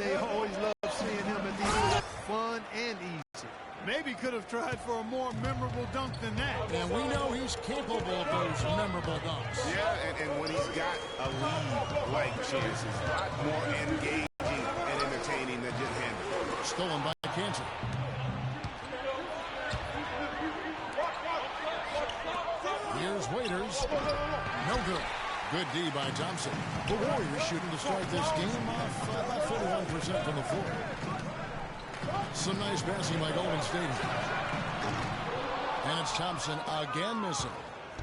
they always love seeing him at these fun and easy. Maybe could have tried for a more memorable dunk than that. And we know he's capable of those memorable dunks. Yeah, and when he's got a lead-like chances, a lot more engaging and entertaining than just handling. Stolen by Kansas. Here's Waiters. No good. Good D by Thompson. The Warriors shooting to start this game off about 41% from the floor. Some nice passing by Golden State. And it's Thompson again missing.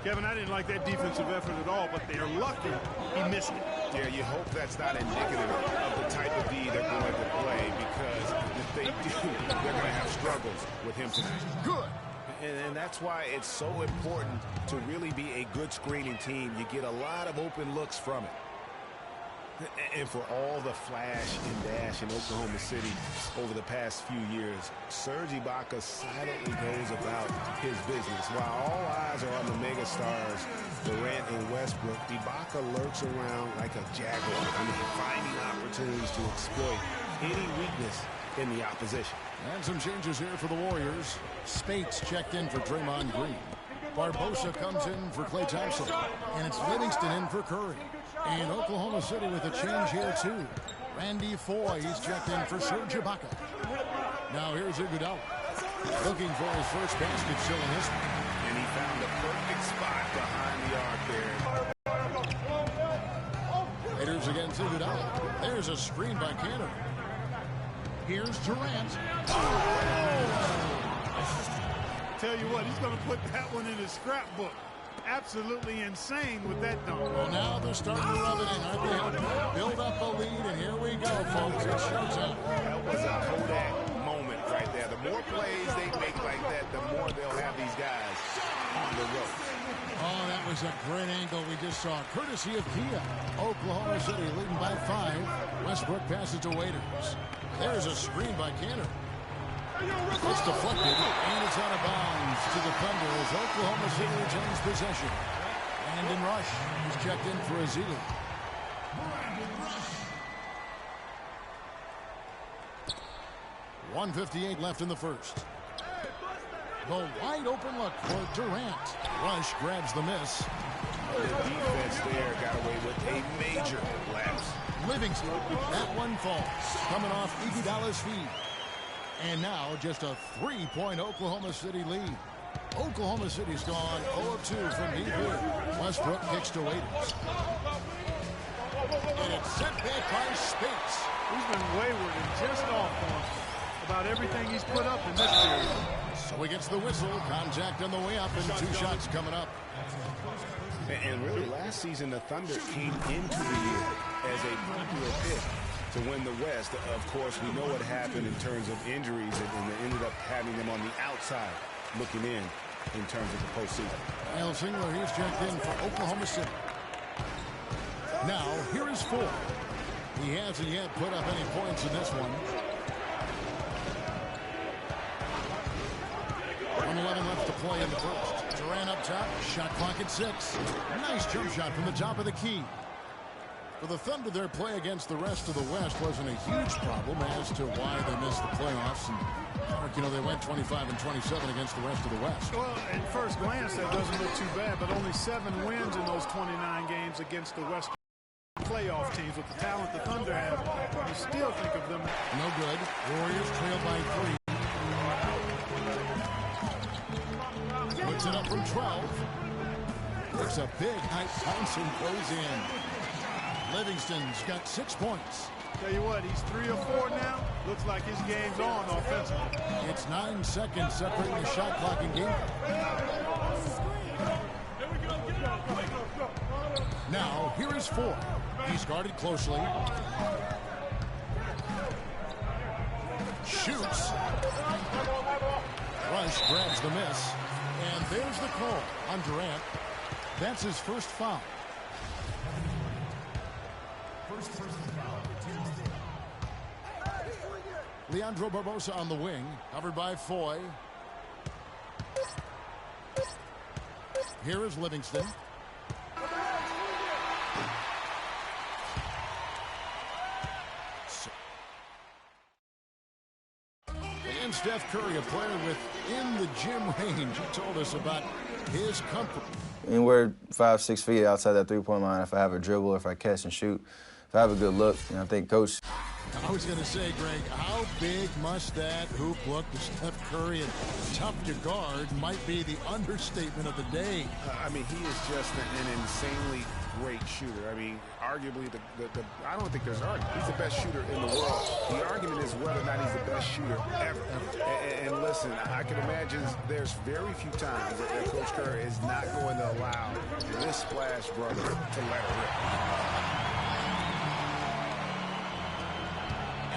Kevin, I didn't like that defensive effort at all, but they're lucky he missed it. Yeah, you hope that's not indicative of the type of D they're going to play, because if they do, they're going to have struggles with him tonight. Good. And that's why it's so important to really be a good screening team. You get a lot of open looks from it. And for all the flash and dash in Oklahoma City over the past few years, Serge Ibaka silently goes about his business. While all eyes are on the megastars, Durant and Westbrook, Ibaka lurks around like a jaguar, finding opportunities to exploit any weakness in the opposition. And some changes here for the Warriors. Spates checked in for Draymond Green. Barbosa comes in for Klay Thompson. And it's Livingston in for Curry. And Oklahoma City with a change here, too. Randy Foye, he's checked in for Serge Ibaka. Now here's Iguodala. Looking for his first basket still in history. And he found the perfect spot behind the arc there. Raiders against Iguodala. There's a screen by Cantor. Here's Durant. Tell you what, he's going to put that one in his scrapbook. Absolutely insane with that dunk. Well, now they're starting to rub it in, aren't they? Build up a lead, and here we go, folks. It's showtime. That was a Kodak moment right there. The more plays they make like that, the more they'll have these guys on the road. Oh, that was a great angle we just saw. Courtesy of Kia. Oklahoma City leading by 5. Westbrook passes to Waiters. There's a screen by Cantor. It's deflected, and it's out of bounds to the Thunder as Oklahoma City retains possession. Brandon Rush is checked in for Azili. .158 left in the first. The wide open look for Durant. Rush grabs the miss. The defense there got away with a major lapse. Livingston, that one falls, coming off Iguodala's feet. And now just a 3-point Oklahoma City lead. Oklahoma City's gone 0-2 from deep here. Westbrook kicks to Waiters. And it's sent back by Spates. He's been wayward and just off on about everything he's put up in this period. So he gets the whistle. Contact on the way up, and 2 shots coming up. And really, last season, the Thunder came into the year as a popular pick to win the West. Of course, we know what happened in terms of injuries, and they ended up having them on the outside looking in terms of the postseason. Kyle Singler, he's checked in for Oklahoma City. Now, here is 4. He hasn't yet put up any points in this one. 1:11 left to play in the first. Durant up top, shot clock at 6. Nice jump shot from the top of the key. For the Thunder, their play against the rest of the West wasn't a huge problem as to why they missed the playoffs. And, you know, they went 25-27 against the rest of the West. Well, at first glance, that doesn't look too bad, but only 7 wins in those 29 games against the West playoff teams. With the talent the Thunder have, you still think of them. No good. Warriors trail by 3. Puts it up from 12. There's a big high bounce and goes in. Livingston's got 6 points. Tell you what, he's 3 or 4 now. Looks like his game's on offensively. It's 9 seconds separating the shot clock and game. Now, here is 4. He's guarded closely. Shoots. Rush grabs the miss. And there's the call on Durant. That's his first foul. Leandro Barbosa on the wing, covered by Foye. Here is Livingston. And Steph Curry, a player within the gym range, he told us about his comfort. Anywhere 5-6 feet outside that three-point line, if I have a dribble, if I catch and shoot, if I have a good look, I think Coach. I was going to say, Greg, how big must that hoop look to Steph Curry? And tough to guard might be the understatement of the day. I mean, he is just an insanely great shooter. I mean, arguably, I don't think there's an argument. He's the best shooter in the world. The argument is whether or not he's the best shooter ever. And listen, I can imagine there's very few times that Coach Curry is not going to allow this splash brother to let it rip.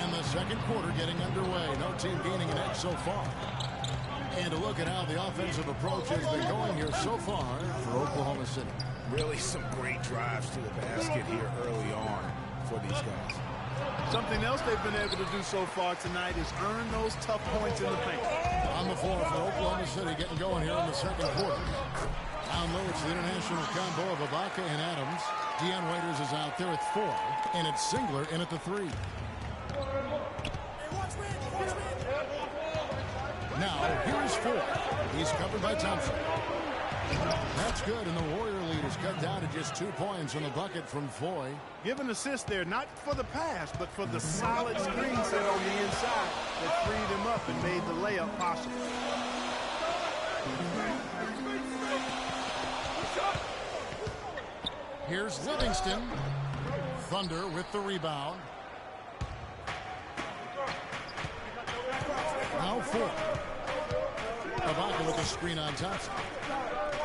And the second quarter getting underway. No team gaining an edge so far. And a look at how the offensive approach has been going here so far for Oklahoma City. Really some great drives to the basket here early on for these guys. Something else they've been able to do so far tonight is earn those tough points in the paint. On the floor for Oklahoma City getting going here in the second quarter. Down low, it's the international combo of Ibaka and Adams. Deion Waiters is out there at 4, and it's Singler in at the 3. Now, here's 4. He's covered by Thompson. That's good, and the Warrior lead is cut down to just 2 points on the bucket from Foy. Give an assist there, not for the pass, but for the solid screen set on the inside that freed him up and made the layup possible. Here's Livingston. Thunder with the rebound. Now 4. Ibaka with the screen on Thompson.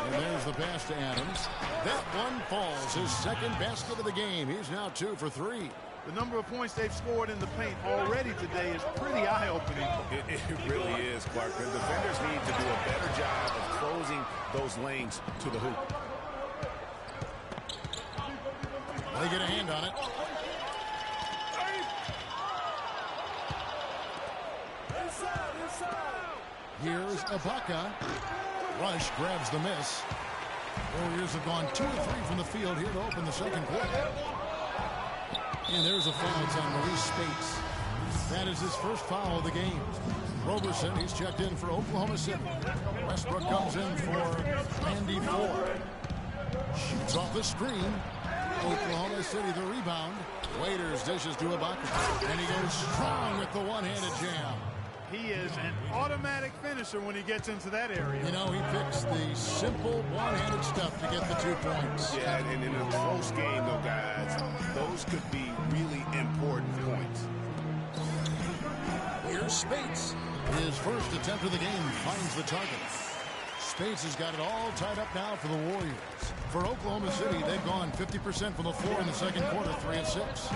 And there's the pass to Adams. That one falls. His second basket of the game. He's now 2 for 3. The number of points they've scored in the paint already today is pretty eye-opening. It really is, Clark. The defenders need to do a better job of closing those lanes to the hoop. They get a hand on it. Here's Ibaka. Rush grabs the miss. Warriors have gone 2 of 3 from the field here to open the second quarter. And there's a foul. It's on Maurice Spates. That is his first foul of the game. Roberson, he's checked in for Oklahoma City. Westbrook comes in for Andy Ford. Shoots off the screen. Oklahoma City the rebound. Waiters dishes to Ibaka. And he goes strong with the one-handed jam. He is an automatic finisher when he gets into that area. You know, he picks the simple one-handed stuff to get the 2 points. Yeah, and in a close game, though, guys, those could be really important points. Here's Spates. His first attempt of the game finds the target. Spates has got it all tied up now for the Warriors. For Oklahoma City, they've gone 50% from the floor in the second quarter, 3 of 6.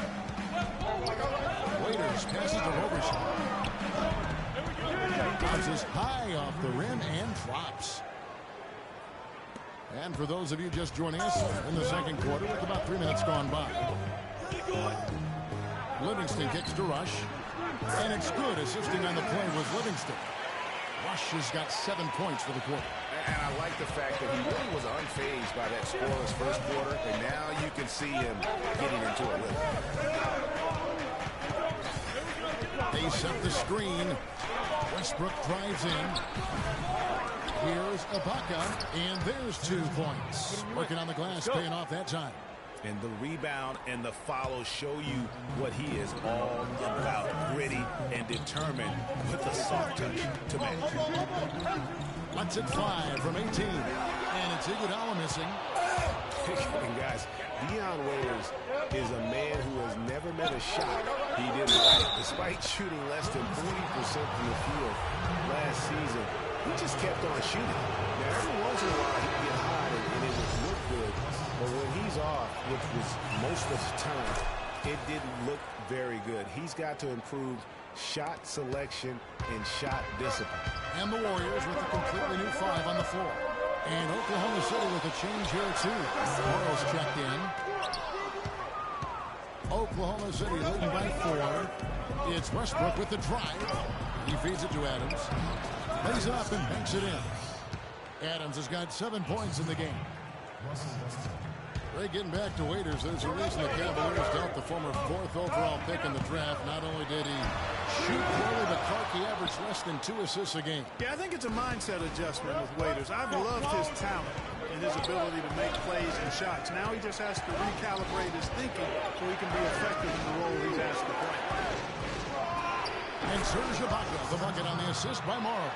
Waiters passes to Roberson. Bounces high off the rim and drops. And for those of you just joining us in the second quarter with about 3 minutes gone by. Livingston kicks to Rush. And it's good. Assisting on the play was Livingston. Rush has got 7 points for the quarter. And I like the fact that he really was unfazed by that scoreless first quarter. And now you can see him getting into a rhythm. They set the screen. Westbrook drives in. Here's Ibaka, and there's 2 points. Working on the glass, paying off that time. And the rebound and the follow show you what he is all about. Gritty and determined with a soft touch to match. Let's it fly from 18. And it's Iguodala missing. And guys, Deion Waiters is a man who has never met a shot he didn't like. Despite shooting less than 40% from the field last season, he just kept on shooting. Now, every once in a while, he'd get hot and it would look good. But when he's off, which was most of the time, it didn't look very good. He's got to improve shot selection and shot discipline. And the Warriors with a completely new 5 on the floor. And Oklahoma City with a change here, too. Morrow's checked in. Oklahoma City leading by 4. It's Westbrook with the drive. He feeds it to Adams. Lays it up and banks it in. Adams has got 7 points in the game. Ray, getting back to Waiters, there's a reason the Cavaliers dealt the former 4th overall pick in the draft. Not only did he shoot poorly, but Clark, he averaged less than 2 assists a game. Yeah, I think it's a mindset adjustment with Waiters. I've loved his talent and his ability to make plays and shots. Now he just has to recalibrate his thinking so he can be effective in the role he's asked to play. And Serge Ibaka, the bucket on the assist by Morrow.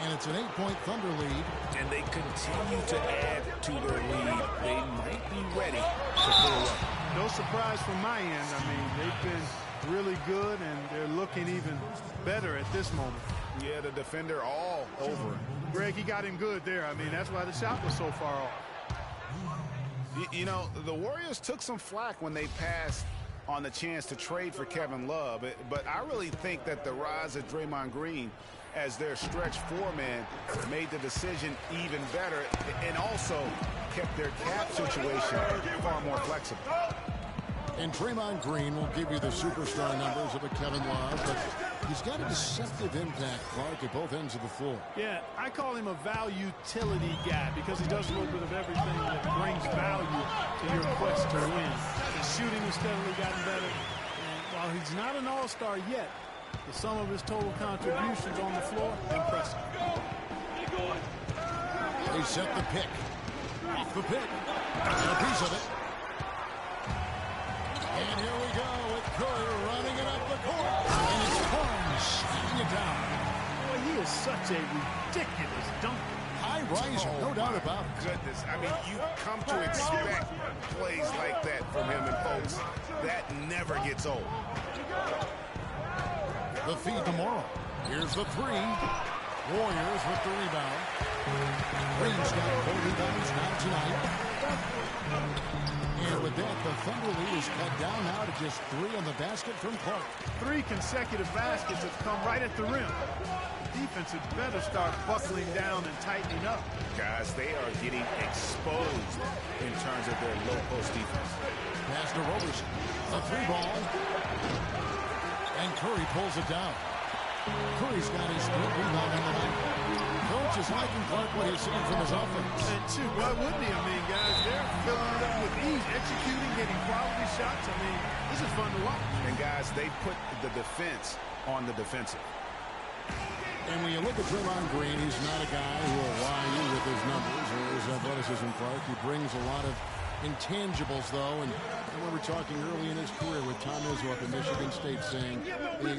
And it's an 8-point Thunder lead. And they continue to add to their lead. They might be ready to pull up. No surprise from my end. I mean, they've been really good, and they're looking even better at this moment. Yeah, the defender all over him. Greg, he got him good there. I mean, that's why the shot was so far off. You know, the Warriors took some flack when they passed on the chance to trade for Kevin Love. But I really think that the rise of Draymond Green as their stretch four-man made the decision even better and also kept their cap situation far more flexible. And Draymond Green will give you the superstar numbers of a Kevin Love, but he's got a deceptive impact, Clark, at both ends of the floor. Yeah, I call him a value-utility guy because he does a little bit of everything that brings value to your quest to win. His shooting has steadily gotten better, and while he's not an all-star yet, the sum of his total contributions on the floor, impressive. They set the pick. Off the pick. And a piece of it. And here we go with Curry running it up the court. And it's Barnes smacking it down. Boy, he is such a ridiculous dunker. High riser, no doubt about it. Goodness, I mean, you come to expect plays like that from him, and folks, that never gets old. The feed tomorrow. Here's the three. Warriors with the rebound. Green's got 4 rebounds now tonight. And with that, the Thunder lead is cut down now to just 3 on the basket from Clark. 3 consecutive baskets have come right at the rim. The defense had better start buckling down and tightening up. Guys, they are getting exposed in terms of their low-post defense. Pass to Roberson. The 3-ball. And Curry pulls it down. Curry's got his 3rd rebound in the night. Coach is liking Clark what he's seeing from his offense. And shoot, why wouldn't he? I mean, guys, they're filling it up with ease, executing, getting quality shots. I mean, this is fun to watch. And guys, they put the defense on the defensive. And when you look at Draymond Green, he's not a guy who will wow you with his numbers or his athleticism, Clark. He brings a lot of intangibles, though, and I remember talking early in his career with Tom Izzo up in Michigan State saying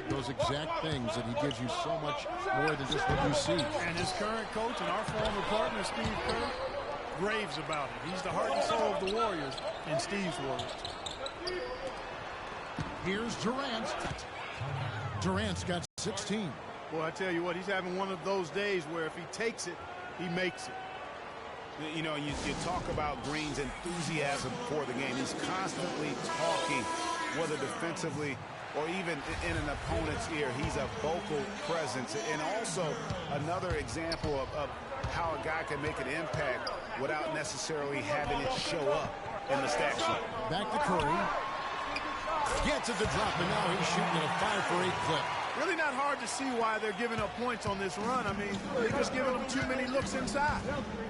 those exact things, that he gives you so much more than just what you see. And his current coach and our former partner, Steve Kerr, raves about it. He's the heart and soul of the Warriors, in Steve's words. Here's Durant. Durant's got 16. Boy, I tell you what, he's having one of those days where if he takes it, he makes it. You know, you talk about Green's enthusiasm for the game. He's constantly talking, whether defensively or even in an opponent's ear. He's a vocal presence. And also another example of how a guy can make an impact without necessarily having it show up in the stat sheet. Back to Curry. Gets it to drop, and now he's shooting at a 5-for-8 clip. Really not hard to see why they're giving up points on this run. I mean, they're just giving them too many looks inside.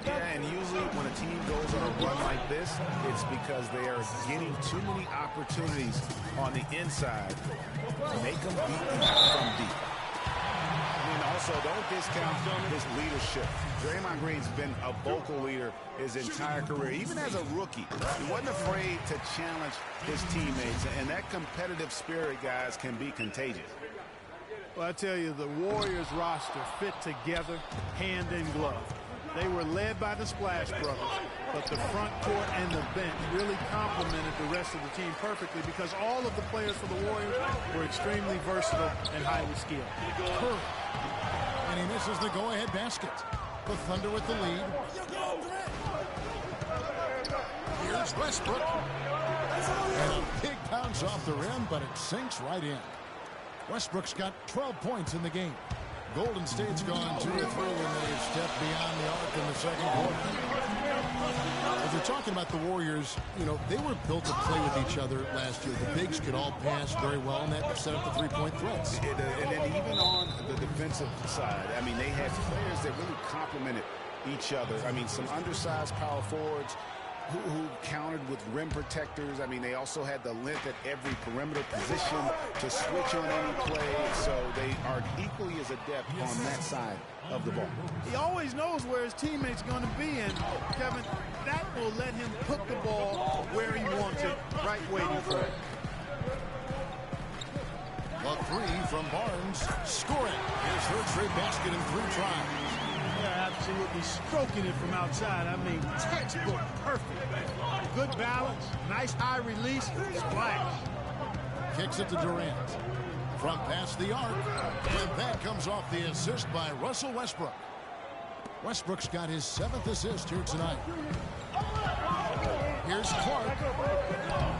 Yeah, and usually when a team goes on a run like this, it's because they are getting too many opportunities on the inside to make them beat from deep. And also, don't discount his leadership. Draymond Green's been a vocal leader his entire career. Even as a rookie, he wasn't afraid to challenge his teammates. And that competitive spirit, guys, can be contagious. Well, I tell you, the Warriors roster fit together hand in glove. They were led by the Splash Brothers, but the front court and the bench really complemented the rest of the team perfectly because all of the players for the Warriors were extremely versatile and highly skilled. Curry. And he misses the go-ahead basket. The Thunder with the lead. Here's Westbrook. And a big bounce off the rim, but it sinks right in. Westbrook's got 12 points in the game. Golden State's gone 2 or 3 when they've stepped beyond the arc in the second quarter. As we're talking about the Warriors, you know, they were built to play with each other last year. The bigs could all pass very well, and that set up the three-point threats. And then even on the defensive side, I mean, they had players that really complemented each other. I mean, some undersized power forwards who countered with rim protectors. I mean, they also had the length at every perimeter position to switch on any play. So they are equally as adept on that side of the ball. He always knows where his teammate's going to be, and Kevin, that will let him put the ball where he wants it, right waiting for it. A three from Barnes. Scoring his third straight basket in 3 tries. Yeah, absolutely stroking it from outside. I mean, textbook perfect. Good balance, nice high release, splash. Kicks it to Durant. Front past the arc. And that comes off the assist by Russell Westbrook. Westbrook's got his 7th assist here tonight. Here's Clark.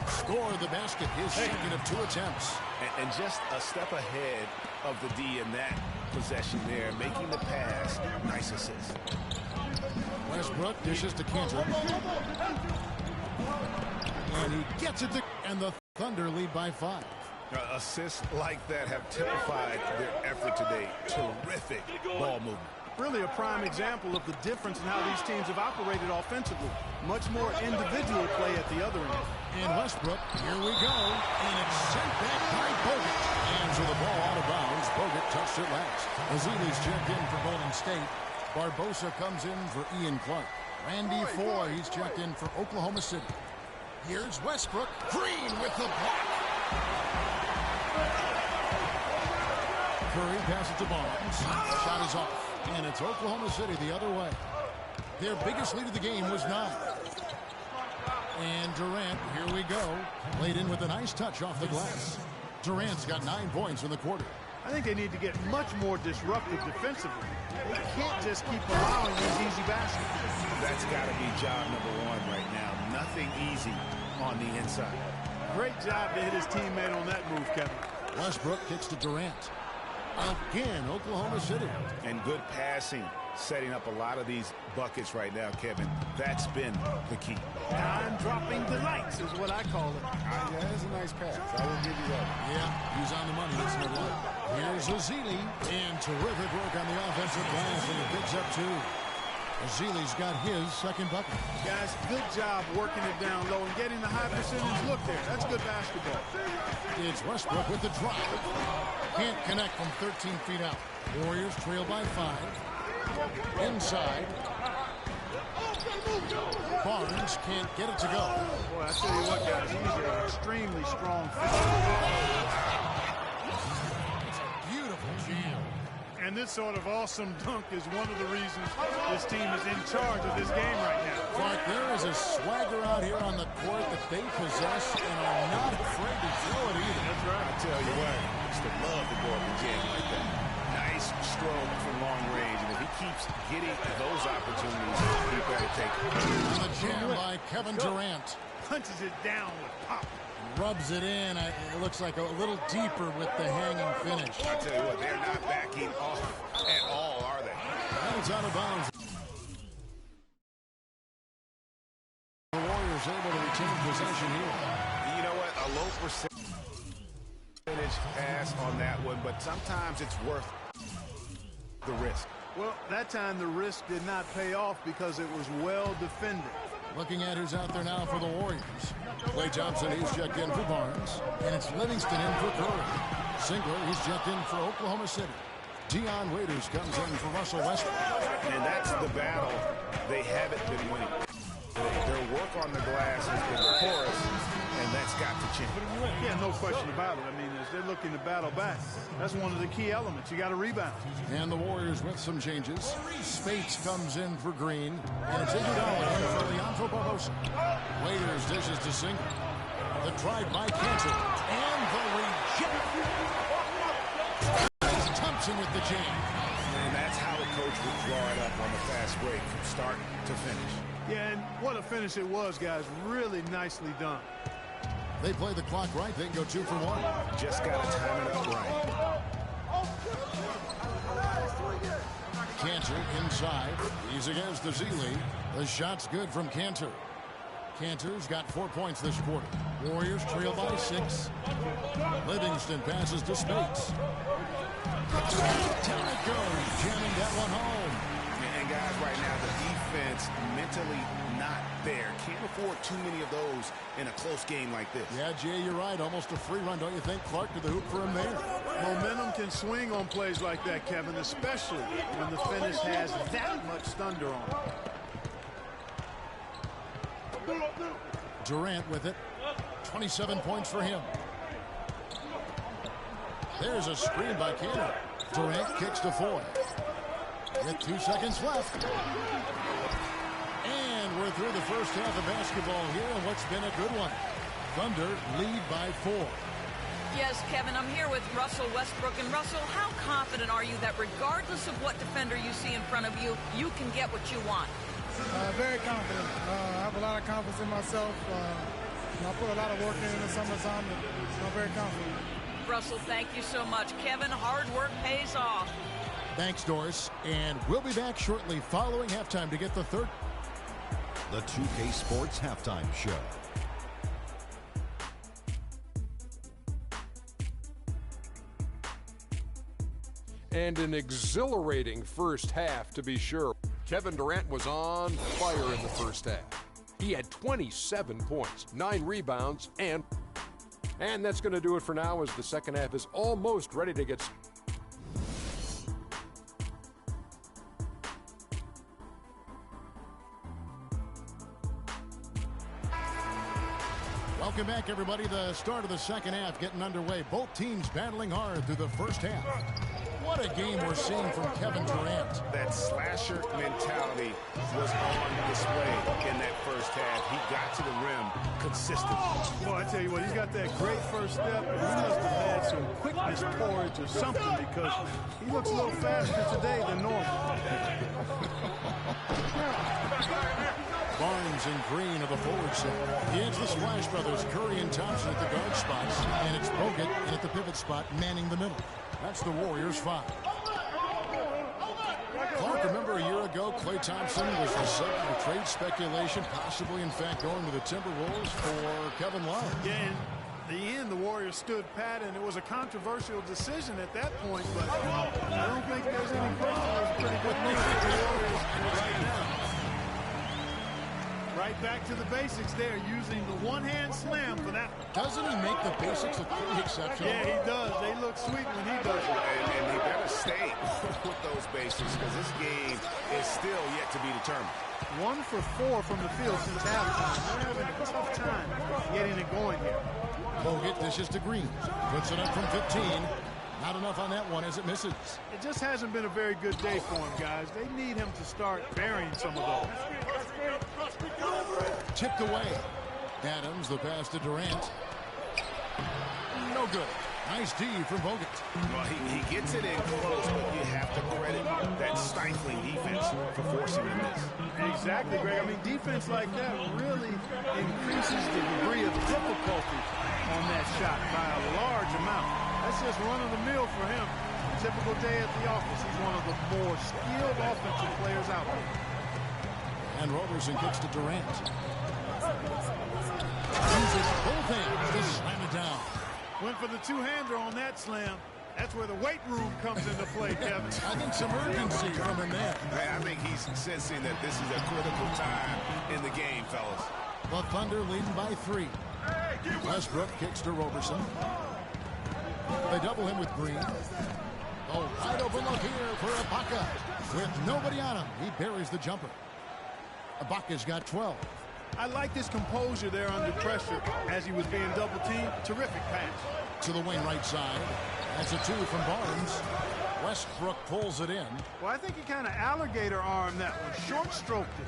Score the basket, his second of 2 attempts. And just a step ahead of the D in that possession there, making the pass. Nice assist. Westbrook dishes to Cantor. And he gets it to, and the Thunder lead by 5. Assists like that have typified their effort today. Terrific ball movement. Really a prime example of the difference in how these teams have operated offensively. Much more individual play at the other end. And Westbrook, here we go. And it's sent back by Bogut. And so the ball out of bounds. Bogut touched it last. Azili's checked in for Golden State. Barbosa comes in for Ian Clark. Randy Foy, he's checked in for Oklahoma City. Here's Westbrook. Green with the block. Curry passes to Barnes. Shot is off. And it's Oklahoma City the other way. Their biggest lead of the game was 9. And Durant, here we go. Laid in with a nice touch off the glass. Durant's got 9 points in the quarter. I think they need to get much more disruptive defensively. They can't just keep allowing these easy baskets. That's got to be job number 1 right now. Nothing easy on the inside. Great job to hit his teammate on that move, Kevin. Westbrook kicks to Durant. Again, Oklahoma City. And good passing, setting up a lot of these buckets right now, Kevin. That's been the key. Time-dropping delights is what I call it. Yeah, that's a nice pass. I will give you that. Yeah, he's on the money. That's no doubt. Here's Azili. And terrific work on the offensive glass, and he picks up 2. Azili's got his second bucket. Guys, good job working it down low and getting the high percentage look there. That's good basketball. It's Westbrook with the drive. Can't connect from 13 feet out. Warriors trail by 5. Inside. Barnes can't get it to go. Boy, I tell you what, guys, he's an extremely strong finisher. It's a beautiful jam. And this sort of awesome dunk is one of the reasons this team is in charge of this game right now. Clark, there is a swagger out here on the court that they possess and are not afraid to show it either. That's right. I tell you what, I used to love to go up and jam like that. Nice stroke from long range, and if he keeps getting those opportunities, he better take it. On the jam by Kevin Durant. Punches it down with pop. Rubs it in. It looks like a little deeper with the hanging finish. I tell you what, they're not backing off at all, are they? And it's out of bounds. The Warriors able to retain possession here. You know what? A low percentage pass on that one, but sometimes it's worth the risk. Well, that time the risk did not pay off because it was well defended. Looking at who's out there now for the Warriors. Klay Thompson, he's checked in for Barnes. And it's Livingston in for Curry. Singler, he's checked in for Oklahoma City. Dion Waiters comes in for Russell Westbrook. And that's the battle they haven't been winning. Their work on the glass has been porous, and that's got to change. Yeah, no question about it. I mean, as they're looking to battle back, that's one of the key elements. You got to rebound. And the Warriors with some changes. Spates comes in for Green. And it's Iguodala in for Leandro Barbosa. Waiters dishes to Singler. The drive by Cantor. And the reject. Thompson with the jam. And that's how a coach would draw it up on the fast break from start to finish. Yeah, and what a finish it was, guys. Really nicely done. They play the clock right. They can go 2 for 1. Just got to time it up right. Cantor inside. He's against Azili. The shot's good from Cantor. Cantor's got 4 points this quarter. Warriors trail by 6. Livingston passes to Spates. Down it goes. Jamming that one home. And guys right now, the defense mentally not there. Can't afford too many of those in a close game like this. Yeah, Jay, you're right. Almost a free run, don't you think? Clark to the hoop for him there. Momentum can swing on plays like that, Kevin, especially when the finish has that much thunder on it. Durant with it. 27 points for him. There's a screen by Cannon. Durant kicks to Foy. With 2 seconds left. And we're through the first half of basketball here, and what's been a good one. Thunder lead by 4. Yes, Kevin, I'm here with Russell Westbrook. And Russell, how confident are you that regardless of what defender you see in front of you, you can get what you want? Very confident. I have a lot of confidence in myself. I put a lot of work in the summertime, and I'm very confident. Russell, thank you so much. Kevin, hard work pays off. Thanks, Doris. And we'll be back shortly following halftime to get the third. The 2K Sports Halftime Show. And an exhilarating first half, to be sure. Kevin Durant was on fire in the first half. He had 27 points, 9 rebounds, and that's going to do it for now as the second half is almost ready to get. Welcome back, everybody. The start of the second half getting underway. Both teams battling hard through the first half. What a game we're seeing from Kevin Durant. That slasher mentality was on display in that first half. He got to the rim consistently. Well, I tell you what, he's got that great first step, and he must have had some quickness porridge or something because he looks a little faster today than normal. Barnes and Green of the forward set. It's the Splash Brothers, Curry and Thompson at the guard spots. And it's Bogut at the pivot spot, manning the middle. That's the Warriors 5. Clark, remember a year ago, Klay Thompson was the subject of trade speculation, possibly, in fact, going to the Timberwolves for Kevin Love. Yeah, in the end, the Warriors stood pat, and it was a controversial decision at that point, but I don't think there's any question it was a pretty good move for the Warriors right now. Right back to the basics there, using the one-hand slam for that. Doesn't he make the basics look pretty exceptional? Yeah, he does. They look sweet when he does it. And they better stay with those basics because this game is still yet to be determined. 1 for 4 from the field since halftime. They're having a tough time getting it going here. Bogut dishes to Green. Puts it up from 15. Not enough on that one as it misses. It just hasn't been a very good day for him, guys. They need him to start burying some of those. Tipped away. Adams, the pass to Durant. No good. Nice D from Bogut. Well, he gets it in close, but you have to credit that stifling defense for forcing the miss. Exactly, Greg. I mean, defense like that really increases the degree of difficulty on that shot by a large amount. That's just run-of-the-mill for him. Typical day at the office. He's one of the more skilled offensive players out there. And Roberson kicks to Durant. Uses both hands to slam it down. Went for the two-hander on that slam. That's where the weight room comes into play, Kevin. I think some urgency from him there. I think he's sensing that this is a critical time in the game, fellas. The Thunder leading by 3. Westbrook kicks to Roberson. They double him with Green. Oh, wide open look here for Ibaka. With nobody on him, he buries the jumper. Ibaka's got 12. I like his composure there under pressure as he was being double-teamed. Terrific pass. To the wing right side. That's a 2 from Barnes. Westbrook pulls it in. Well, I think he kind of alligator armed that one. Short-stroked it.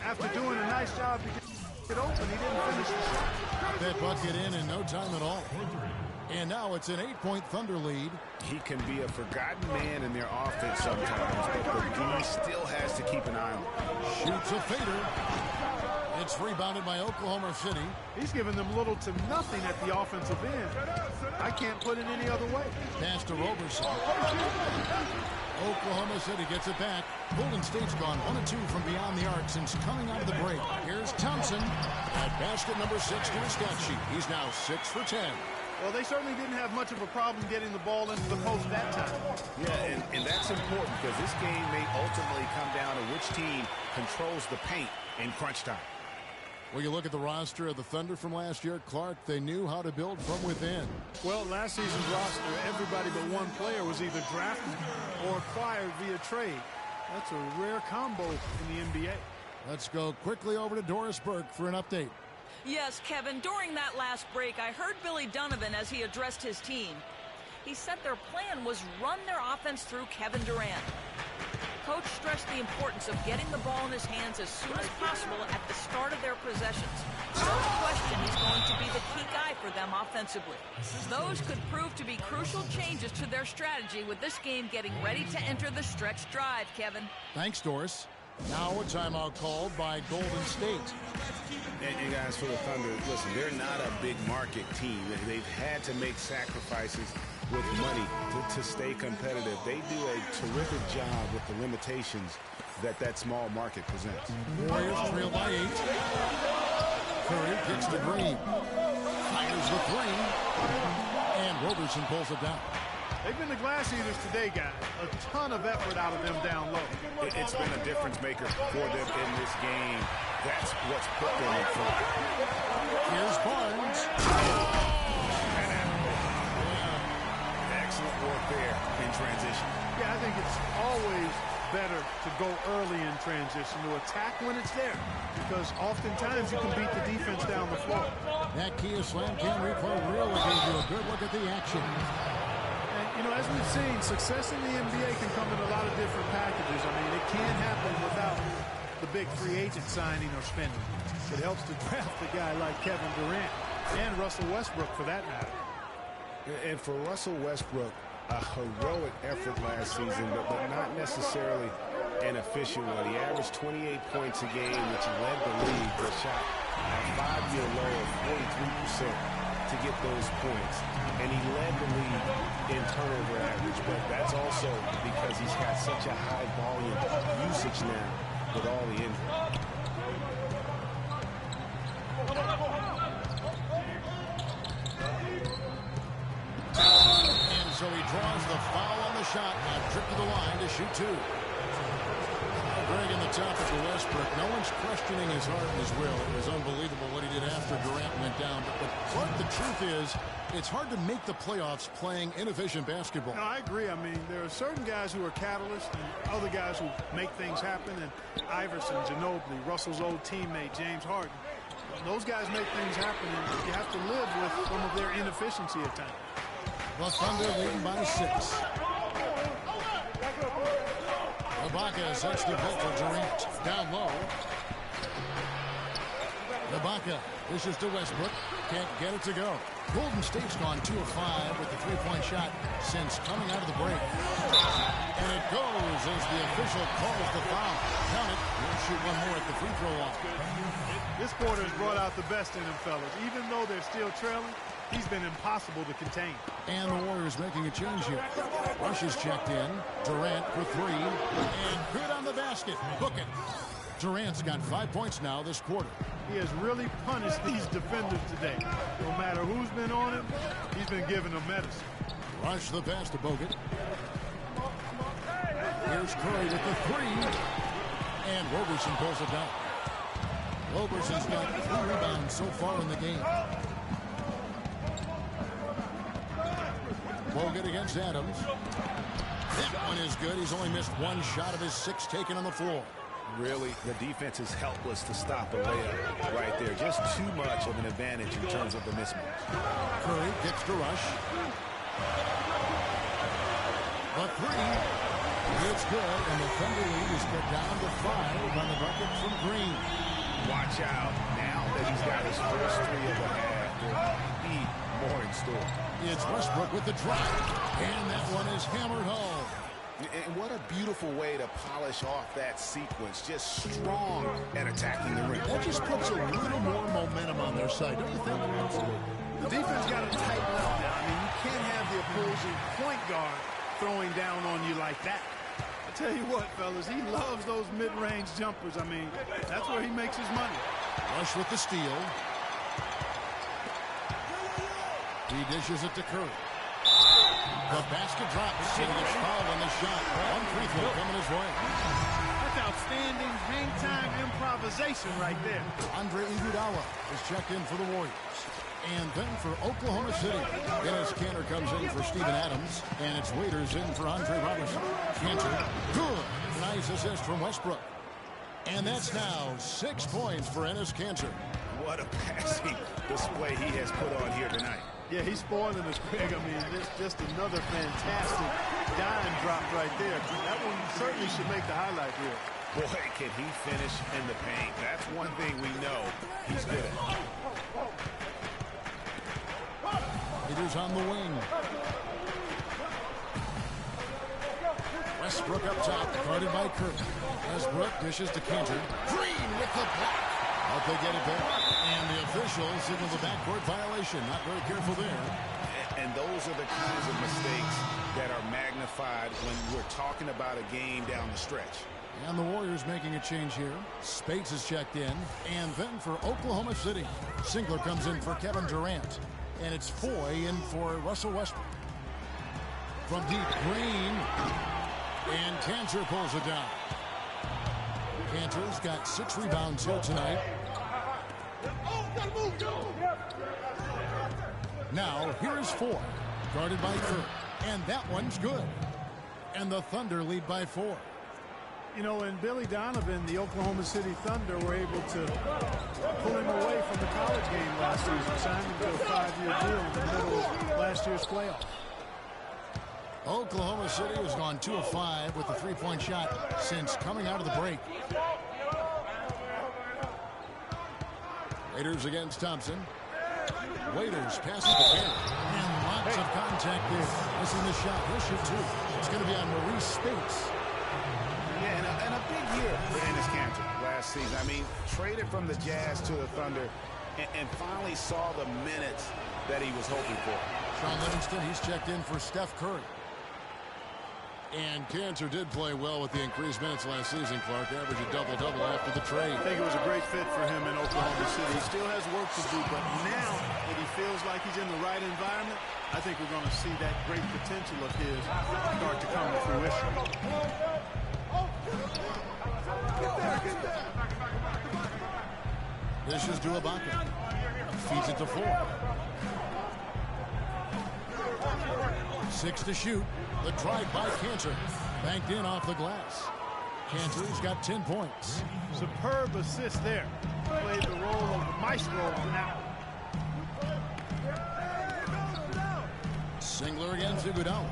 After doing a nice job to get open, he didn't finish the shot. That bucket in no time at all. And now it's an 8-point Thunder lead. He can be a forgotten man in their offense sometimes, but the D still has to keep an eye on him. Shoots a fader. It's rebounded by Oklahoma City. He's given them little to nothing at the offensive end. I can't put it any other way. Pass to Roberson. Oklahoma City gets it back. Golden State's gone 1 of 2 from beyond the arc since coming out of the break. Here's Thompson at basket number 6 to his stat sheet. He's now 6 for 10. Well, they certainly didn't have much of a problem getting the ball into the post that time. Yeah, and that's important because this game may ultimately come down to which team controls the paint in crunch time. Well, you look at the roster of the Thunder from last year, Clark, they knew how to build from within. Well, last season's roster, everybody but one player was either drafted or acquired via trade. That's a rare combo in the NBA. Let's go quickly over to Doris Burke for an update. Yes, Kevin, during that last break, I heard Billy Donovan as he addressed his team. He said their plan was run their offense through Kevin Durant. Coach stressed the importance of getting the ball in his hands as soon as possible at the start of their possessions. No question he's going to be the key guy for them offensively. Those could prove to be crucial changes to their strategy with this game getting ready to enter the stretch drive, Kevin. Thanks, Doris. Now a timeout called by Golden State. And guys, for the Thunder, listen, they're not a big market team. They've had to make sacrifices with money to stay competitive. They do a terrific job with the limitations that small market presents. Warriors trail by 8. Curry kicks to Green. Fires the 3. And Roberson pulls it down. They've been the glass eaters today, guys. A ton of effort out of them down low. It's been a difference maker for them in this game. That's what's put them in front. Here's Barnes. Excellent work there in transition. Yeah, I think it's always better to go early in transition, to attack when it's there, because oftentimes you can beat the defense down the floor. That Kia Slam Cam replay really gave you a good look at the action. You know, as we've seen, success in the NBA can come in a lot of different packages. I mean, it can happen without the big free agent signing or spending. It helps to draft a guy like Kevin Durant and Russell Westbrook, for that matter. And for Russell Westbrook, a heroic effort last season, but not necessarily an efficient one. He averaged 28 points a game, which led the league, but shot a 5-year low of 43% to get those points. And he led the league in turnover average, but that's also because he's got such a high volume usage now with all the injuries. And so he draws the foul on the shot and trip to the line to shoot 2. Greg, in the top of the Westbrook, no one's questioning his heart and his will. It was unbelievable what he did after Durant went down. But Clark, the truth is, it's hard to make the playoffs playing inefficient basketball. No, I agree. I mean, there are certain guys who are catalysts and other guys who make things happen. And Iverson, Ginobili, Russell's old teammate, James Harden. Those guys make things happen, and you have to live with some of their inefficiency at times. The Thunder leading by 6. Ibaka sets the pick for Durant. Down low. Ibaka dishes to Westbrook. Can't get it to go. Golden State's gone 2 of 5 with the three-point shot since coming out of the break. And it goes as the official calls the foul. Count it. We'll shoot one more at the free throw line. This quarter has brought out the best in them, fellas. Even though they're still trailing, he's been impossible to contain. And the Warriors making a change here. Rush is checked in. Durant for 3. And good on the basket. Book it. Durant's got 5 points now this quarter. He has really punished these defenders today. No matter who's been on him, he's been giving them medicine. Rush the pass to Bogut. Here's Curry with the 3. And Roberson pulls it down. Roberson's got 3 rebounds so far in the game. Bogut against Adams. That one is good. He's only missed 1 shot of his 6 taken on the floor. Really, the defense is helpless to stop a layup right there. Just too much of an advantage in terms of the mismatch. Curry gets to Rush. The 3. It's good, and the Thunder lead is cut down to 5 on the bucket from Green. Watch out. Now that he's got his first 3 of the half, there'll be more in store. It's Westbrook with the drive, and that one is hammered home. And what a beautiful way to polish off that sequence. Just strong at attacking the rim. That just puts a little more momentum on their side, don't you think? The defense got to tighten up now. I mean, you can't have the opposing point guard throwing down on you like that. I tell you what, fellas, he loves those mid-range jumpers. I mean, that's where he makes his money. Rush with the steal. He dishes it to Curry. The basket drops, and he gets fouled on the shot. One free throw coming his way. That's outstanding hang-time improvisation right there. Andre Iguodala is checked in for the Warriors. And then for Oklahoma City, Dennis Kanter comes in for Steven Adams, and it's Waiters in for Andre Robertson. Kanter, good. Nice assist from Westbrook. And that's now 6 points for Enes Kanter. What a passing display he has put on here tonight. Yeah, he's spoiling us, Greg. I mean, it's just another fantastic dime drop right there. That one certainly should make the highlight reel. Boy, can he finish in the paint. That's one thing we know he's good at. Waiters on the wing. Westbrook up top, guarded by Curry. Westbrook dishes to Kanter. Green with the block. But they get it back. And the officials signal the backcourt violation. Not very careful there. And those are the kinds of mistakes that are magnified when we're talking about a game down the stretch. And the Warriors making a change here. Spates is checked in. And then for Oklahoma City, Singler comes in for Kevin Durant. And it's Foy in for Russell Westbrook. From deep, Green. And Kanter pulls it down. Kanter's got 6 rebounds here tonight. Now, here is Foy, guarded by Curry. And that one's good. And the Thunder lead by 4. You know, and Billy Donovan, the Oklahoma City Thunder, were able to pull him away from the college game last season, signed him to a 5-year deal in the middle of last year's playoff. Oklahoma City has gone 2 of 5 with the 3-point shot since coming out of the break. Waiters against Thompson. Waiters passes to Kanter. And lots of contact there. Missing the shot. He'll shoot 2. It's going to be on Maurice Spates. Yeah, and a big year for Enes Kanter last season. I mean, traded from the Jazz to the Thunder and finally saw the minutes that he was hoping for. Sean Livingston, he's checked in for Steph Curry. And Kanter did play well with the increased minutes last season, Clark. Averaged a double-double after the trade. I think it was a great fit for him in Oklahoma City. He still has work to do, but now that he feels like he's in the right environment, I think we're going to see that great potential of his start to come to fruition. This is to Ibaka. Feeds it to Four. 6 to shoot. The drive by Kanter. Banked in off the glass. Kanter's got 10 points. Superb assist there. Played the role of the maestro on that one. Singler against Iguodala.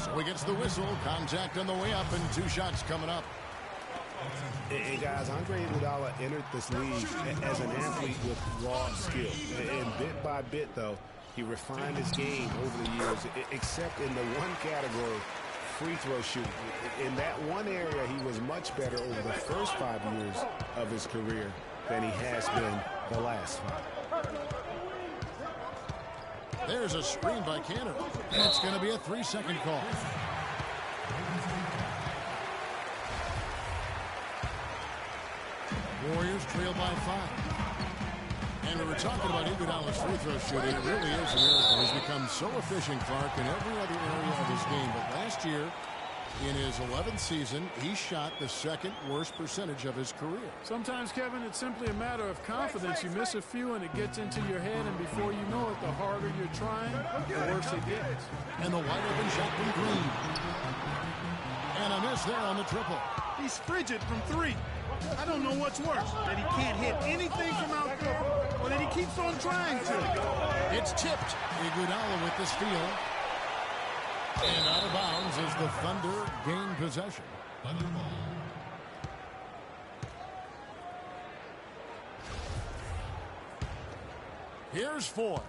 So he gets the whistle. Contact on the way up and 2 shots coming up. Hey guys, Andre Iguodala entered this league as an athlete with raw skill. And bit by bit, though, he refined his game over the years, except in the one category, free throw shooting. In that one area, he was much better over the first 5 years of his career than he has been the last 5. There's a screen by Kanter. And it's going to be a 3-second call. Warriors trail by 5. And we were talking about Iguodala's free throw shooting. It really is a miracle. He's become so efficient, Clark, in every other area of his game. But last year, in his 11th season, he shot the 2nd worst percentage of his career. Sometimes, Kevin, it's simply a matter of confidence. You miss a few and it gets into your head, and before you know it, the harder you're trying, the worse it gets. And the wide open shot from Green. And a miss there on the triple. He's frigid from 3. I don't know what's worse, that he can't hit anything from out there, or that he keeps on trying to. It's tipped. Iguodala with the steal. And out of bounds as the Thunder gain possession. Here's Four.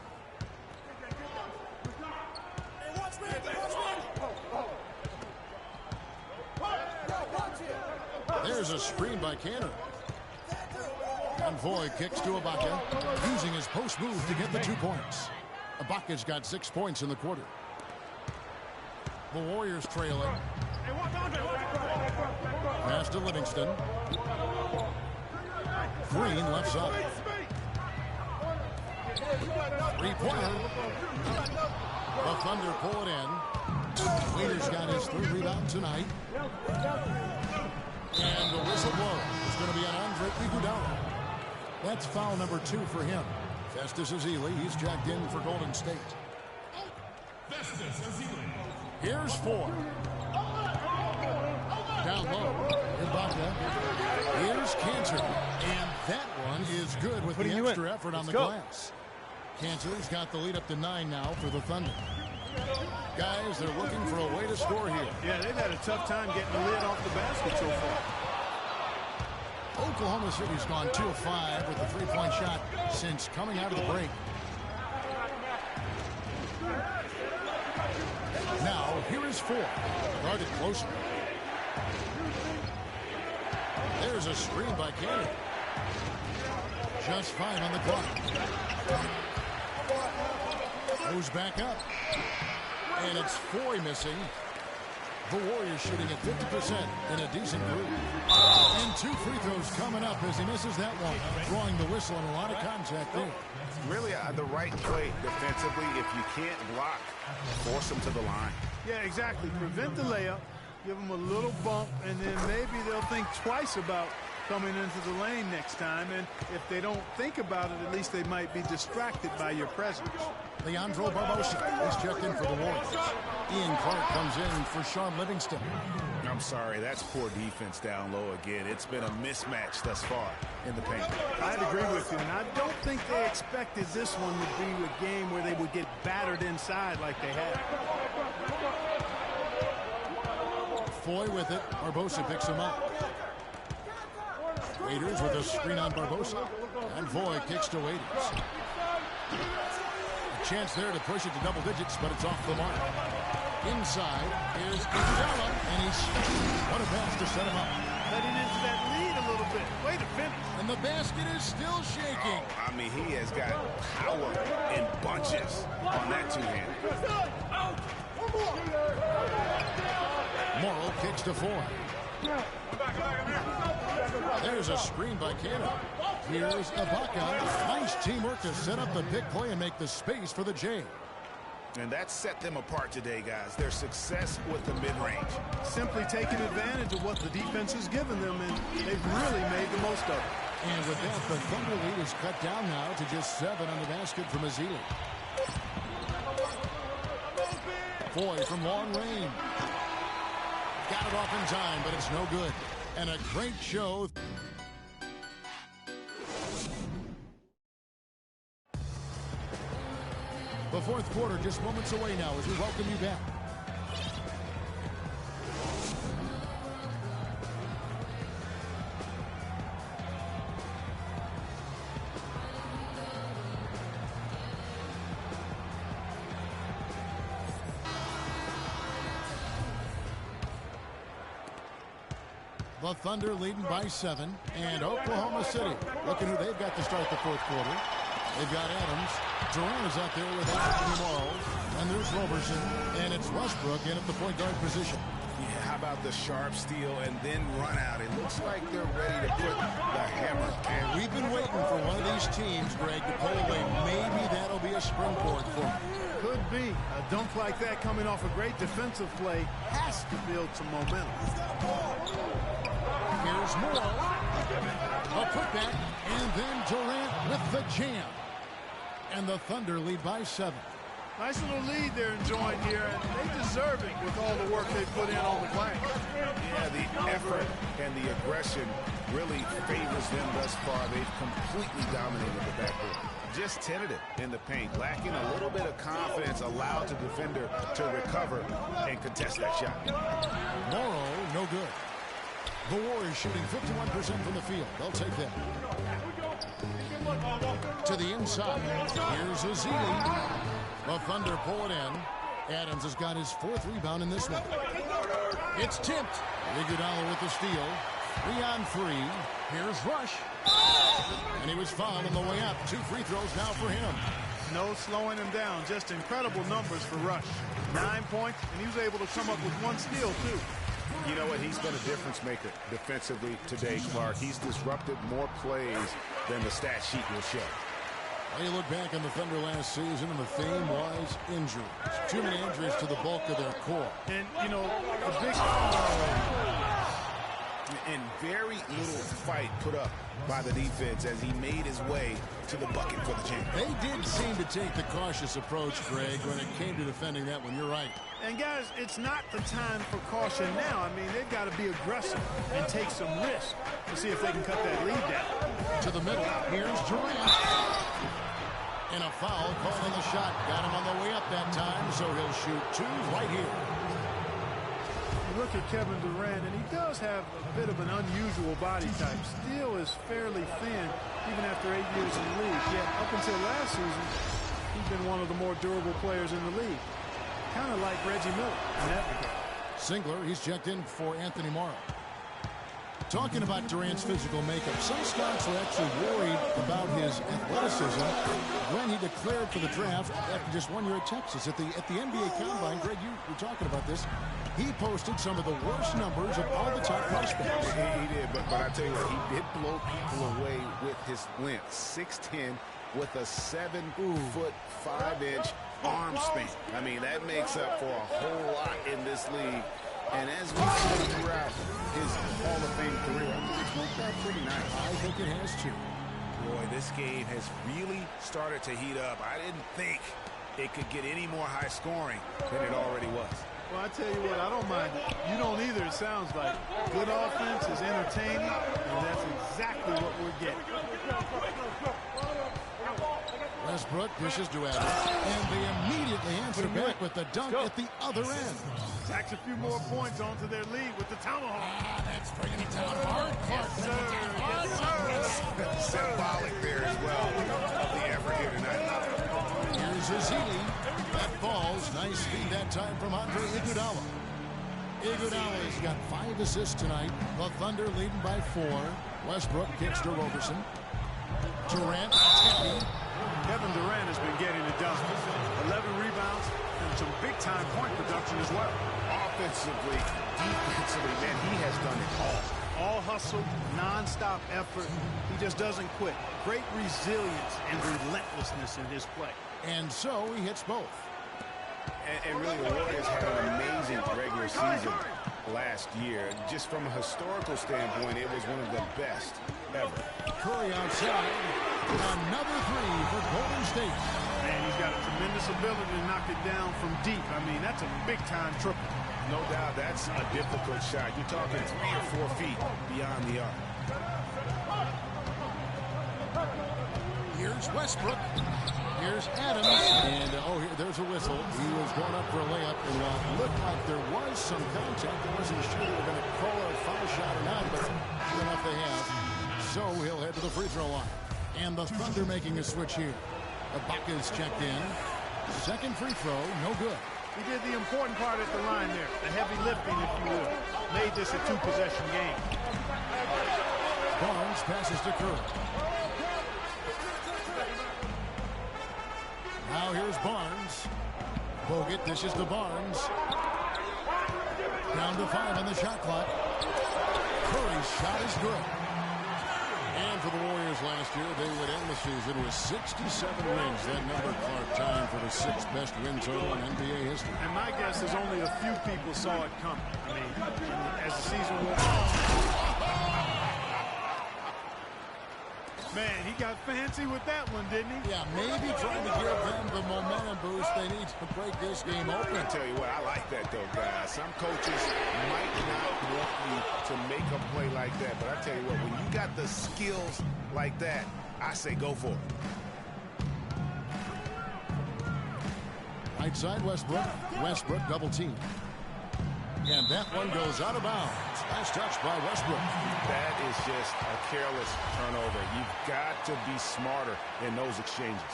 There's a screen by Kanter. And Foy kicks to Ibaka, using his post move to get the 2 points. Ibaka's got 6 points in the quarter. The Warriors trailing. Pass to Livingston. Green left side. Three-pointer. The Thunder pull it in. Waiters got his third rebound tonight. And the whistle blows. It's going to be on Andre Iguodala. That's foul number 2 for him. Festus Ezeli, he's jacked in for Golden State. Here's 4. Down low. Ibaka. Here's Cantor. And that one is good with the extra effort on the glass. Cantor's got the lead up to 9 now for the Thunder. Guys, they're looking for a way to score here. Yeah, they've had a tough time getting the lid off the basket so far. Oklahoma City's gone 2 of 5 with the three-point shot since coming out of the break. Now, here is 4. Guarded closely. There's a screen by Cannon. Just 5 on the clock. Moves back up. And it's Foy missing. The Warriors shooting at 50% in a decent group. And 2 free throws coming up as he misses that one. Drawing the whistle and a lot of contact there. Really the right play defensively. If you can't block, force them to the line. Yeah, exactly. Prevent the layup. Give them a little bump, and then maybe they'll think twice about coming into the lane next time. And if they don't think about it, at least they might be distracted by your presence. Leandro Barbosa is checked in for the Warriors. Ian Clark comes in for Sean Livingston. I'm sorry, that's poor defense down low again. It's been a mismatch thus far in the paint. I'd agree with you, and I don't think they expected this one to be a game where they would get battered inside like they had. Foy with it. Barbosa picks him up. Waiters with a screen on Barbosa. And Foy kicks to Waiters. A chance there to push it to double digits, but it's off the mark. Inside is Iguodala, and he's what a pass to set him up. Letting into that lead a little bit. Way to finish. And the basket is still shaking. Oh, I mean, he has got power in bunches on that two-hand. Morrow kicks to Foy. There's a screen by Cannon. Here's Ibaka. Nice teamwork to set up the big play and make the space for the J. And that set them apart today, guys. Their success with the mid-range. Simply taking advantage of what the defense has given them, and they've really made the most of it. And with that, the Thunder lead is cut down now to just 7 on the basket from Ezeli. Foy from long range. Got it off in time, but it's no good. And a great show. The fourth quarter just moments away now as we welcome you back. The Thunder leading by 7, and Oklahoma City looking who they've got to start the fourth quarter. They've got Adams. Durant is out there with Anthony Morrow, and there's Roberson, and it's Westbrook in at the point guard position. Yeah, how about the sharp steal and then run out? It looks like they're ready to put the hammer. And we've been waiting for one of these teams, Greg, to pull away. Maybe that'll be a springboard for them. Could be. A dunk like that coming off a great defensive play has to build some momentum. Here's Morrow. A putback, and then Durant with the jam. And the Thunder lead by 7. Nice little lead they're enjoying here, and they deserve it with all the work they put in on the glass. Yeah, the effort and the aggression really favors them thus far. They've completely dominated the backcourt. Just tentative in the paint, lacking a little bit of confidence, allowed the defender to recover and contest that shot. Morrow, no good. The Warriors shooting 51% from the field. They'll take that. To the inside. Here's Ezeli. The Thunder pull it in. Adams has got his 4th rebound in this one. It's tipped. Iguodala with the steal. 3 on 3. Here's Rush. And he was fouled on the way up. 2 free throws now for him. No slowing him down. Just incredible numbers for Rush. 9 points, and he was able to come up with 1 steal, too. You know what? He's been a difference maker defensively today, Clark. He's disrupted more plays than the stat sheet will show. You look back on the Thunder last season, and the theme was injuries. Too many injuries to the bulk of their core. And, you know, the big... And very little fight put up by the defense as he made his way to the bucket for the champ. They did seem to take the cautious approach, Greg, when it came to defending that one. You're right. And, guys, it's not the time for caution now. I mean, they've got to be aggressive and take some risk to see if they can cut that lead down. To the middle. Here's Durant. And a foul called on the shot. Got him on the way up that time, so he'll shoot two right here. You look at Kevin Durant, and he does have a bit of an unusual body type. Still is fairly thin, even after 8 years in the league. Yet, up until last season, he's been one of the more durable players in the league. Kind of like Reggie Miller in that regard. Singler, he's checked in for Anthony Morrow. Talking about Durant's physical makeup, some scouts were actually worried about his athleticism when he declared for the draft after just 1 year at Texas. At the NBA Combine, Greg, you were talking about this. He posted some of the worst numbers of all the top prospects. He did, but I tell you what, he did blow people away with his length. 6'10", with a 7'5" arm span. I mean, that makes up for a whole lot in this league. And as we see throughout his Hall of Fame career, I think it's worked out pretty nice. I think it has too. Boy, this game has really started to heat up. I didn't think it could get any more high scoring than it already was. Well, I tell you what, I don't mind it. You don't either, it sounds like. Good offense is entertaining, and that's exactly what we're getting. Westbrook dishes to Adams, and they immediately answer back with the dunk at the other end. Tacks a few more points onto their lead with the tomahawk. That's bringing it down hard. Yes, sir. Yes, sir. Symbolic there as well of the effort here tonight. Here's Azili. That falls. Nice feed that time from Andre Iguodala. Iguodala's got 5 assists tonight. The Thunder leading by 4. Westbrook kicks to Roberson. Durant attacking. Kevin Durant has been getting it done. 11 rebounds and some big-time point production as well. Offensively, defensively, man, he has done it all. All hustle, non-stop effort. He just doesn't quit. Great resilience and relentlessness in his play. And so he hits both. And really, the Warriors had an amazing regular season last year. Just from a historical standpoint, it was one of the best ever. Curry outside. Another 3 for Golden State. And he's got a tremendous ability to knock it down from deep. I mean, that's a big-time triple. No doubt that's a difficult shot. You're talking 3 or 4 feet beyond the arc. Here's Westbrook. Here's Adams. And, there's a whistle. He was going up for a layup. And while it looked like there was some contact, I wasn't sure they were going to call a foul shot or not, but sure enough they have. So he'll head to the free throw line. And the Thunder making a switch here. Ibaka's checked in. Second free throw, no good. He did the important part at the line there. The heavy lifting, if you will. Made this a 2-possession game. Barnes passes to Curry. Now here's Barnes. Bogut dishes to Barnes. Down to 5 on the shot clock. Curry's shot is good. And for the Warriors last year, they would end the season with 67 wins. That number, Clark, tying for the 6th best win total in NBA history. And my guess is only a few people saw it coming. I mean, as the season went on. Man, he got fancy with that one, didn't he? Yeah, maybe trying to give them the momentum boost they need to break this game open. I tell you what, I like that, though, guys. Some coaches might not want you to make a play like that, but I tell you what, when you got the skills like that, I say go for it. Right side, Westbrook. Westbrook double team. And that one goes out of bounds. Nice touch by Westbrook. That is just a careless turnover. You've got to be smarter in those exchanges.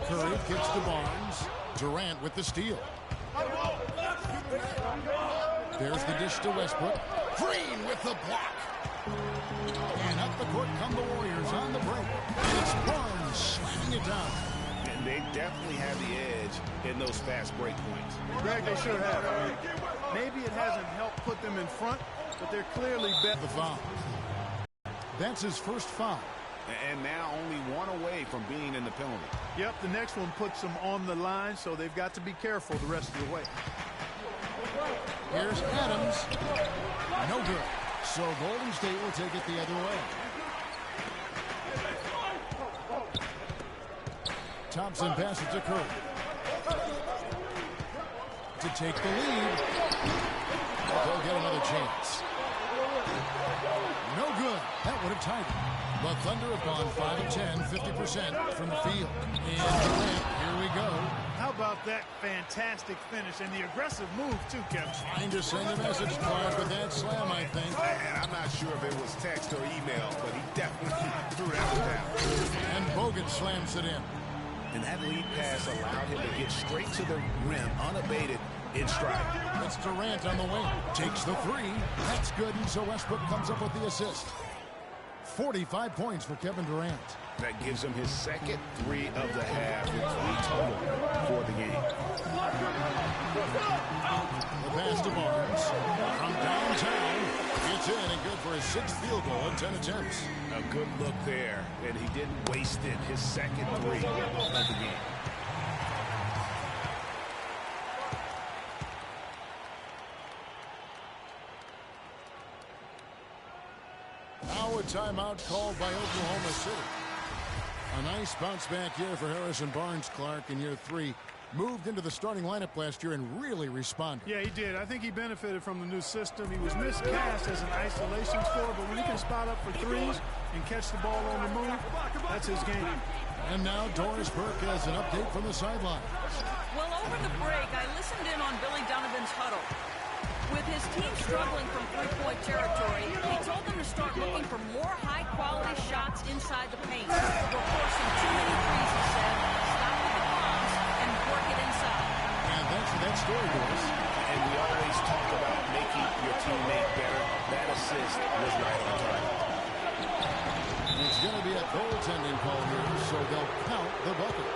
Curry kicks to Barnes. Durant with the steal. There's the dish to Westbrook. Green with the block. And up the court come the Warriors on the break. And it's Barnes slamming it down. And they definitely have the edge in those fast break points. Greg, they sure have. I mean, maybe it hasn't helped put them in front, but they're clearly better. The foul. That's his first foul. And now only one away from being in the penalty. Yep, the next one puts them on the line, so they've got to be careful the rest of the way. Here's Adams. No good. So Golden State will take it the other way. Thompson passes to Curry. To take the lead. They'll get another chance. No good. That would have tied it. The Thunder have gone 5 of 10, 50% from the field. And here we go. How about that fantastic finish and the aggressive move, too, Kevin? Trying to send a message, Clark, with that slam, I think. And I'm not sure if it was text or email, but he definitely threw that one down. And Bogut slams it in. And that lead pass allowed him to get straight to the rim, unabated, in stride. It's Durant on the wing. Takes the three. That's good, and so Westbrook comes up with the assist. 45 points for Kevin Durant. That gives him his second three of the half, with 3 total for the game. The pass to Barnes from downtown. Gets in and good for his 6th field goal in 10 attempts. A good look there, and he didn't waste it. His second three of the game. Now a timeout called by Oklahoma City. A nice bounce back here for Harrison Barnes, Clark, in year 3. Moved into the starting lineup last year and really responded. Yeah, he did. I think he benefited from the new system. He was miscast as an isolation scorer, but when he can spot up for threes and catch the ball on the move, that's his game. And now Doris Burke has an update from the sideline. Well, over the break, I listened in on Billy Donovan's huddle. With his team struggling from three-point territory, he told them to start looking for more high-quality shots inside the paint. We're forcing too many threes, he said. Stop with the bombs and work it inside. And thanks for that story, Doris. And we always talk about making your teammate better. That assist was right on target. It's going to be a goaltending call here, so they'll count the bucket.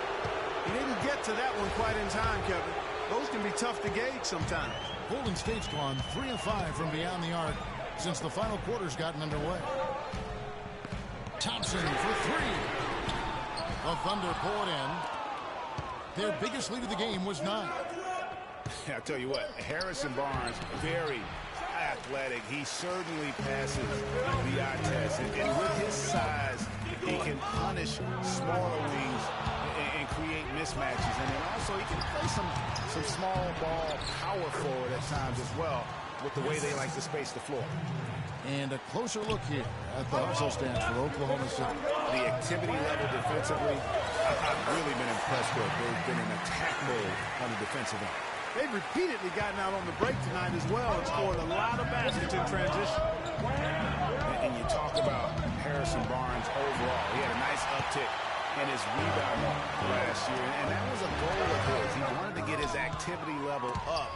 He didn't get to that one quite in time, Kevin. Those can be tough to gauge sometimes. Golden State's gone 3 of 5 from beyond the arc since the final quarter's gotten underway. Thompson for 3. The Thunder pull it in. Their biggest lead of the game was 9. I'll tell you what, Harrison Barnes, very athletic. He certainly passes the eye test. And with his size, he can punish smaller wings and create mismatches. And then also he can play some small ball power forward at times as well with the way they like to space the floor. And a closer look here at the hustle stance for Oklahoma City. The activity level defensively, I've really been impressed with. They've been in attack mode on the defensive end. They've repeatedly gotten out on the break tonight as well and scored a lot of baskets in transition. And you talk about Harrison Barnes overall. He had a nice uptick in his rebound last year, and that was a goal of his. He wanted to get his activity level up.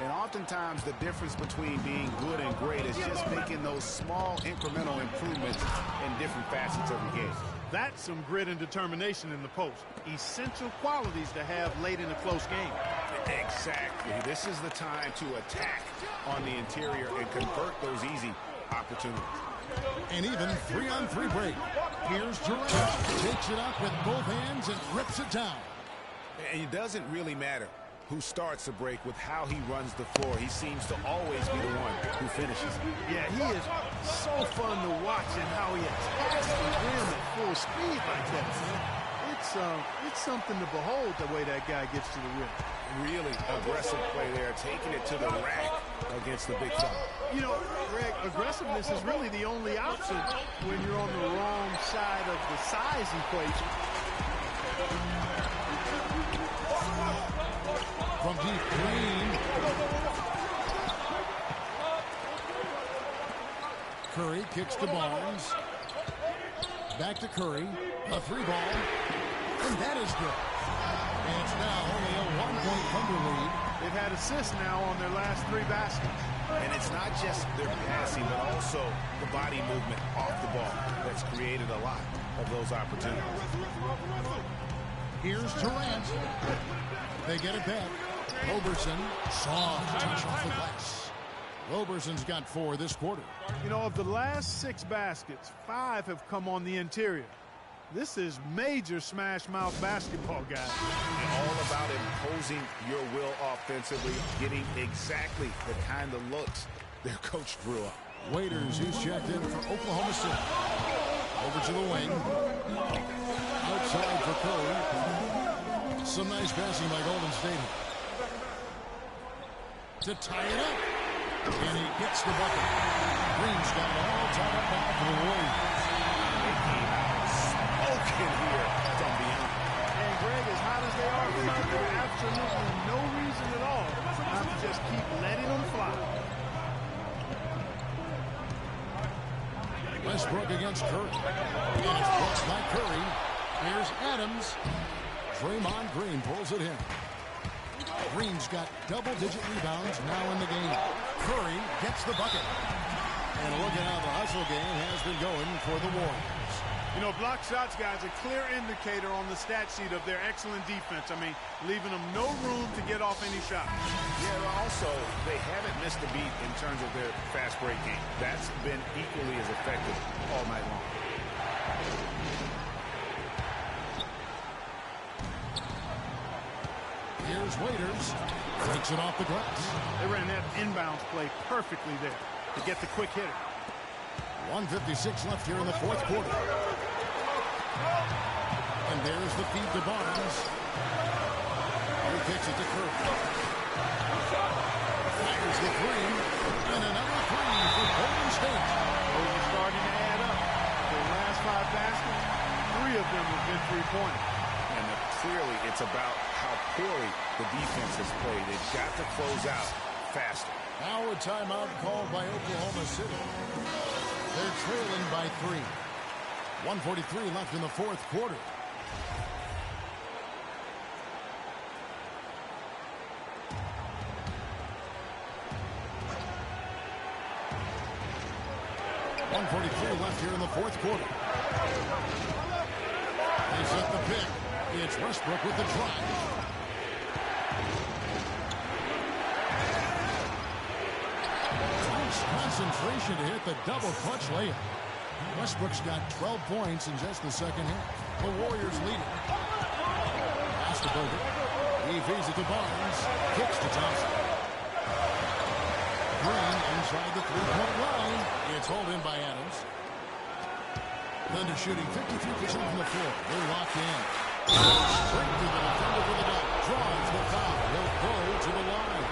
And oftentimes the difference between being good and great is just making those small incremental improvements in different facets of the game. That's some grit and determination in the post. Essential qualities to have late in a close game. Exactly. This is the time to attack on the interior and convert those easy opportunities. And even 3-on-3 break. Here's Durant. Takes it up with both hands and rips it down. And it doesn't really matter who starts the break with how he runs the floor. He seems to always be the one who finishes. Yeah, he is so fun to watch and how he attacks the rim at full speed like that. It's something to behold the way that guy gets to the rim. Really aggressive play there, taking it to the rack against the big fella. You know, Greg, aggressiveness is really the only option when you're on the wrong side of the size equation. From deep, Green. Curry kicks to Barnes. Back to Curry. A 3-ball. And that is good. And it's now only a 1-point Thunder lead. They've had assists now on their last 3 baskets. And it's not just their passing, but also the body movement off the ball that's created a lot of those opportunities. Here's Durant. They get it back. Roberson, soft touch off the glass. Roberson's got 4 this quarter. You know, of the last 6 baskets, 5 have come on the interior. This is major smash mouth basketball, guys. And all about imposing your will offensively, getting exactly the kind of looks their coach drew up. Waiters, he's checked in for Oklahoma City. Over to the wing. Outside for Curry. Some nice passing by Golden State. To tie it up. And he gets the bucket. Green's got it all tied up now for the Warriors. They came out smoking here from beyond. And Greg, as hot as they are from out there, absolutely no reason at all not to just keep letting them fly. Westbrook against Curry. And it's blocked by Curry. Here's Adams. Draymond Green pulls it in. Green's got double-digit rebounds now in the game. Curry gets the bucket. And look at how the hustle game has been going for the Warriors. You know, block shots, guys, a clear indicator on the stat sheet of their excellent defense. I mean, leaving them no room to get off any shot. Yeah, also, they haven't missed a beat in terms of their fast break game. That's been equally as effective all night long. Here's Waiters. Takes it off the glass. They ran that inbounds play perfectly there to get the quick hitter. 1:56 left here in the fourth quarter. And there's the feed to Barnes. He kicks it to Curry. Fires the three. And another three for Golden State. Those are starting to add up. The last 5 baskets, 3 of them have been three-pointers. And clearly it's about how poorly the defense has played. They've got to close out faster. Now a timeout called by Oklahoma City. They're trailing by 3. 1:43 left in the fourth quarter. Left here in the fourth quarter. They set the pick. It's Westbrook with the drive. Nice concentration to hit the double clutch layup. Westbrook's got 12 points in just the second half. The Warriors lead it. Pass to Bogut. He feeds it to Barnes. Kicks to Thompson. Green inside the three-point line. It's hauled in by Adams. Thunder shooting 53% from the floor. They're locked in. Straight to the defender for the dunk. Draws the foul. He'll go to the line.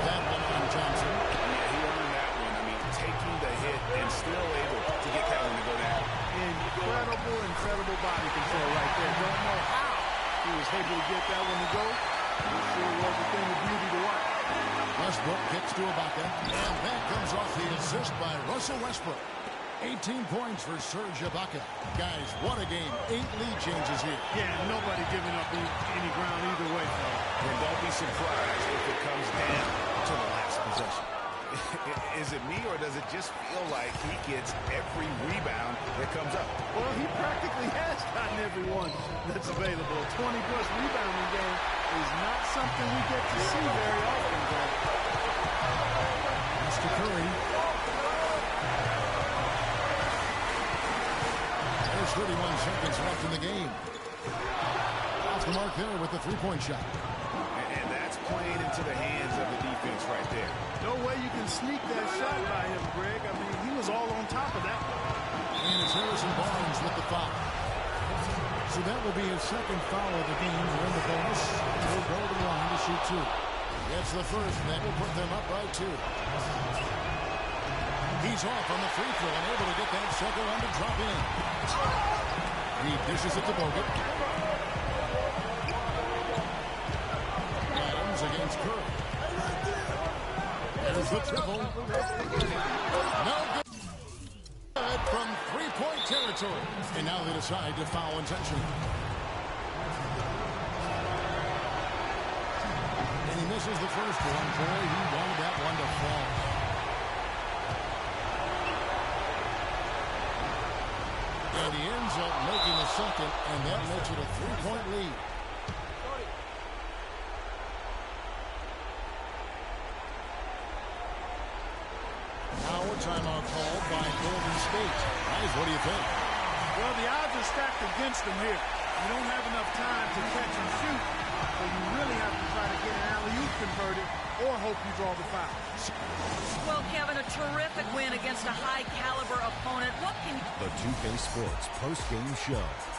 That one on Johnson. Yeah, he earned that one. I mean, taking the hit and still able to get that one to go down. Incredible body control right there. Don't know how he was able to get that one to go. It sure was a thing of beauty to watch. Westbrook gets to Ibaka, and that comes off the assist by Russell Westbrook. 18 points for Serge Ibaka. Guys, what a game. 8 lead changes here. Yeah, nobody giving up any ground either way. And don't be surprised if it comes down to the last possession. Is it me, or does it just feel like he gets every rebound that comes up? Well, he practically has gotten every one that's available. A 20-plus rebounding game is not something we get to see very often, Greg. Pass to Curry. There's 31 seconds left in the game. Off the mark there with the three-point shot. And that's playing into the hands of the defense right there. No way you can sneak that shot by him, Greg. I mean, he was all on top of that one. And it's Harrison Barnes with the foul. So that will be his second foul of the game to win the bonus. He'll go to the line to shoot 2. Gets the first, and that will put them up by 2. He's off on the free throw and able to get that second one to drop in. He dishes it to Bogut. Adams against Curry. There's the triple. No good from three-point territory. And now they decide to foul intentionally. And he misses the first one. Boy, he wanted that one to fall. And he ends up making the second, and that makes it a 3-point lead. Spades. Guys, what do you think? Well, the odds are stacked against them here. You don't have enough time to catch and shoot, so you really have to try to get an alley-oop converted or hope you draw the foul. Well, Kevin, a terrific win against a high-caliber opponent. What can The 2K Sports post-game show.